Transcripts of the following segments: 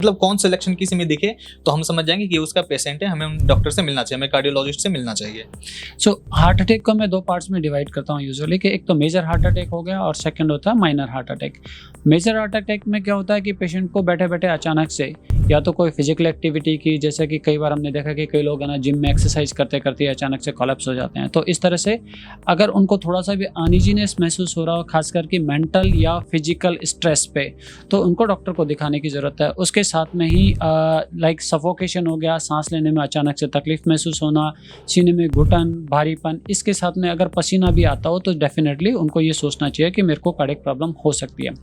मतलब कौन सिलेक्शन किसी में दिखे तो हम समझ जाएंगे कि ये उसका पेशेंट है, हमें डॉक्टर से मिलना चाहिए, हमें कार्डियोलॉजिस्ट से मिलना चाहिए। सो हार्ट अटैक को मैं दो पार्ट्स में डिवाइड करता हूँ यूजुअली, कि एक तो मेजर हार्ट अटैक हो गया और सेकंड होता है minor heart attack. Major heart attack में क्या होता है कि पेशेंट को बैठे बैठे अचानक से या तो कोई फिजिकल एक्टिविटी की, जैसे कि कई बार हमने देखा कि कई लोग है ना जिम में एक्सरसाइज करते करते अचानक से कोलैप्स हो जाते हैं। तो इस तरह से अगर उनको थोड़ा सा भी अनइजीनेस महसूस हो रहा हो, खासकर कि मेंटल या फिजिकल स्ट्रेस पे, तो उनको डॉक्टर को दिखाने की ज़रूरत है। उसके साथ में ही लाइक सफोकेशन हो गया, सांस लेने में अचानक से तकलीफ महसूस होना, सीने में घुटन, भारीपन, इसके साथ में अगर पसीना भी आता हो तो डेफिनेटली उनको ये सोचना चाहिए कि मेरे को कार्डियक प्रॉब्लम हो सकती है।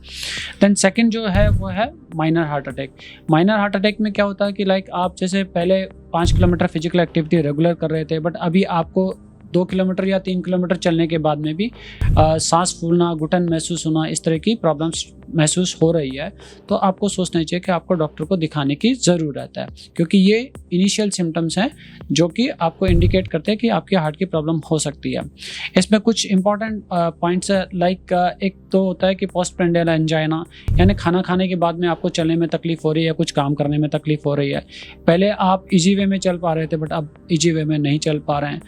देन सेकंड जो है वो है minor heart attack. Minor heart attack में क्या होता है कि लाइक आप जैसे पहले 5 किलोमीटर फिजिकल एक्टिविटी रेगुलर कर रहे थे, बट अभी आपको 2 किलोमीटर या 3 किलोमीटर चलने के बाद में भी सांस फूलना, घुटन महसूस होना, इस तरह की प्रॉब्लम्स महसूस हो रही है, तो आपको सोचना चाहिए कि आपको डॉक्टर को दिखाने की ज़रूरत है, क्योंकि ये इनिशियल सिम्टम्स हैं जो कि आपको इंडिकेट करते हैं कि आपके हार्ट की प्रॉब्लम हो सकती है। इसमें कुछ इंपॉर्टेंट पॉइंट्स है, लाइक एक तो होता है कि पोस्ट प्रेंडियल एंजाइना, यानी खाना खाने के बाद में आपको चलने में तकलीफ हो रही है, कुछ काम करने में तकलीफ हो रही है। पहले आप इजी वे में चल पा रहे थे, बट अब इजी वे में नहीं चल पा रहे हैं,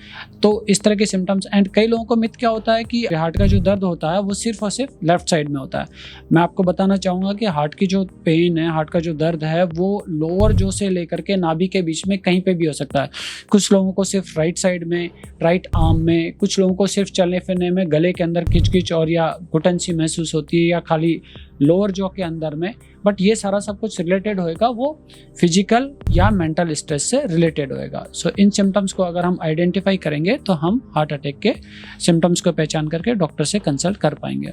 तो इस तरह के सिम्टम्स। एंड कई लोगों को मिथ क्या होता है कि हार्ट का जो दर्द होता है वो सिर्फ और सिर्फ लेफ्ट साइड में होता है। मैं आपको बताना चाहूँगा कि हार्ट की जो पेन है, हार्ट का जो दर्द है, वो लोअर जो से लेकर के नाभि के बीच में कहीं पे भी हो सकता है। कुछ लोगों को सिर्फ राइट साइड में, राइट आर्म में, कुछ लोगों को सिर्फ चलने फिरने में गले के अंदर खिंच और या घुटन सी महसूस होती है, या खाली लोअर जॉ के अंदर में। बट ये सारा सब कुछ रिलेटेड होएगा वो फिजिकल या मेंटल स्ट्रेस से रिलेटेड होएगा। सो इन सिम्टम्स को अगर हम आइडेंटिफाई करेंगे तो हम हार्ट अटैक के सिम्टम्स को पहचान करके डॉक्टर से कंसल्ट कर पाएंगे।